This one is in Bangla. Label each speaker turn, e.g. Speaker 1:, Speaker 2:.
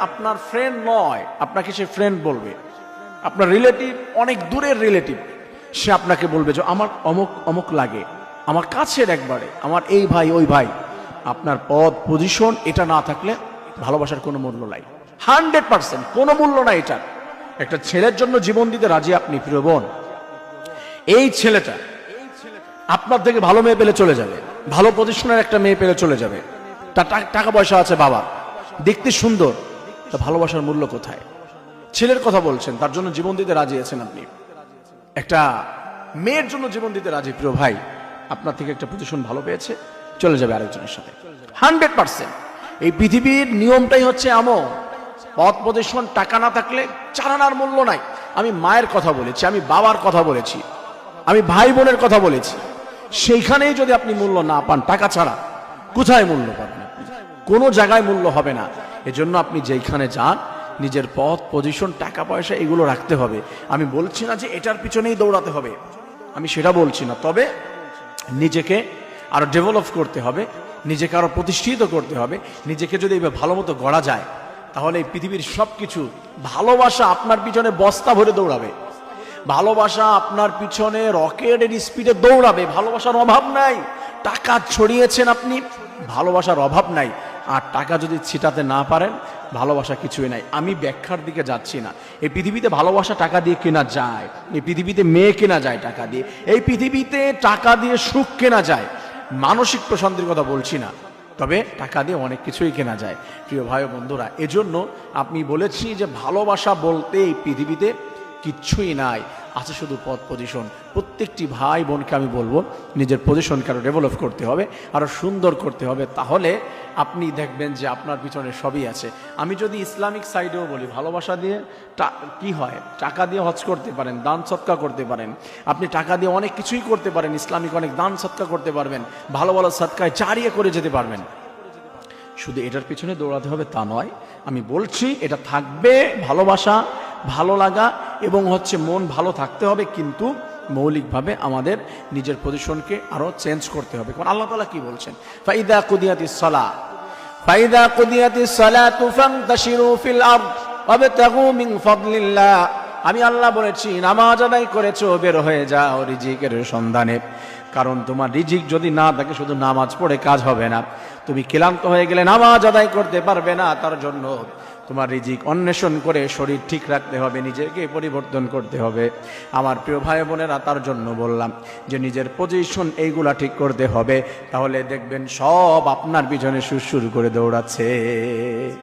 Speaker 1: আপনার ফ্রেন্ড নয়, আপনাকে সে ফ্রেন্ড বলবে। আপনার রিলেটিভ, অনেক দূরের রিলেটিভ, সে আপনাকে বলবে যে আমার অমুক অমুক লাগে, আমার কাছের একবারে, আমার এই ভাই ওই ভাই। আপনার পদ পজিশন এটা না থাকলে ভালোবাসার কোনো মূল্য নাই, 100% কোনো মূল্য নাই এটার। একটা ছেলের জন্য জীবন দিতে রাজি আপনি, প্রিয় বোন। এই ছেলেটা আপনার থেকে ভালো মেয়ে পেলে চলে যাবে, ভালো পজিশনের একটা মেয়ে পেলে চলে যাবে, তার টাকা পয়সা আছে, বাবা দেখতে সুন্দর, তা ভালোবাসার মূল্য কোথায়? ছেলের কথা বলছেন, তার জন্য জীবন দিতে রাজি আছেন আপনি। একটা মেয়ের জন্য জীবন দিতে রাজি, প্রিয় ভাই। আপনার থেকে একটা পজিশন ভালো পেয়েছে, চলে যাবে আরেকজনের সাথে, 100%। এই পৃথিবীর নিয়মটাই হচ্ছে এমন। পদ পজিশন টাকা না থাকলে চারানার মূল্য নাই। আমি মায়ের কথা বলেছি, আমি বাবার কথা বলেছি, আমি ভাই বোনের কথা বলেছি। সেইখানেই যদি আপনি মূল্য না পান, টাকা ছাড়া কোথায় মূল্য পাবেন? কোনো জায়গায় মূল্য হবে না। এজন্য আপনি যেখানে যান, নিজের পদ পজিশন টাকা পয়সা এগুলো রাখতে হবে। আমি বলছি না যে এটার পিছনেই দৌড়াতে হবে, আমি সেটা বলছি না। তবে নিজেকে আরো ডেভেলপ করতে হবে, নিজেকে আরো প্রতিষ্ঠিত করতে হবে। নিজেকে যদি এভাবে ভালো মতো গড়া যায়, তাহলে এই পৃথিবীর সবকিছু, ভালোবাসা আপনার পিছনে বস্তা ভরে দৌড়াবে, ভালোবাসা আপনার পিছনে রকেটের স্পিডে দৌড়াবে। ভালোবাসার অভাব নাই। টাকা ছড়িয়েছেন আপনি, ভালোবাসার অভাব নাই। আর টাকা যদি ছিটাতে না পারেন, ভালোবাসা কিছুই নাই। আমি ব্যাখ্যার দিকে যাচ্ছি না। এই পৃথিবীতে ভালোবাসা টাকা দিয়ে কেনা যায়, এই পৃথিবীতে মেয়ে কেনা যায় টাকা দিয়ে, এই পৃথিবীতে টাকা দিয়ে সুখ কেনা যায়। মানসিক প্রশান্তির কথা বলছি না, তবে টাকা দিয়ে অনেক কিছুই কেনা যায়, প্রিয় ভাই ও বন্ধুরা। এজন্য আপনি বলেছি যে ভালোবাসা বলতে এই পৃথিবীতে কিচ্ছুই নাই, আছে শুধু পদ পজিশন। প্রত্যেকটি ভাই বোনকে আমি বলবো, নিজের পজিশনকে আরো ডেভেলপ করতে হবে, আরো সুন্দর করতে হবে। তাহলে আপনি দেখবেন যে আপনার পিছনে সবই আছে। আমি যদি ইসলামিক সাইডেও বলি, ভালোবাসা দিয়ে কি হয়? টাকা দিয়ে হজ করতে পারেন, দান সৎকা করতে পারেন, আপনি টাকা দিয়ে অনেক কিছুই করতে পারেন। ইসলামিক অনেক দান সৎকা করতে পারবেন, ভালো ভালো সৎকায় জারিয়া করে যেতে পারবেন। শুধু এটার পিছনে দৌড়াতে হবে তা নয়। আমি বলছি এটা থাকবে, ভালোবাসা, ভালো লাগা এবং হচ্ছে মন ভালো থাকতে হবে, কিন্তু মৌলিকভাবে আমাদের নিজের পজিশনকে আরো চেঞ্জ করতে হবে। কারণ আল্লাহ তাআলা কি বলছেন? ফাইদা কুদিয়াতিস সালাতু ফান্তাশিরু ফিল আরদ ওয়াবতাগু মিন ফাদলিল্লাহ। আমি আল্লাহ বলেছি, নামাজ আদায় করেছো, বের হয়ে যাও রিজিকের সন্ধানে। কারণ তোমার রিজিক যদি না থাকে, শুধু নামাজ পড়ে কাজ হবে না। তুমি ক্লান্ত হয়ে গেলে নামাজ আদায় করতে পারবে না। তার জন্য তোমার রিজিক অন্বেষণ করে শরীর ঠিক রাখতে হবে, নিজেকে পরিবর্তন করতে হবে। আমার প্রিয় ভাই বোনেরা, তার জন্য বললাম যে নিজের পজিশন এইগুলা ঠিক করতে হবে। তাহলে দেখবেন সব আপনার পিছনে সুরসুর করে দৌড়াচ্ছে।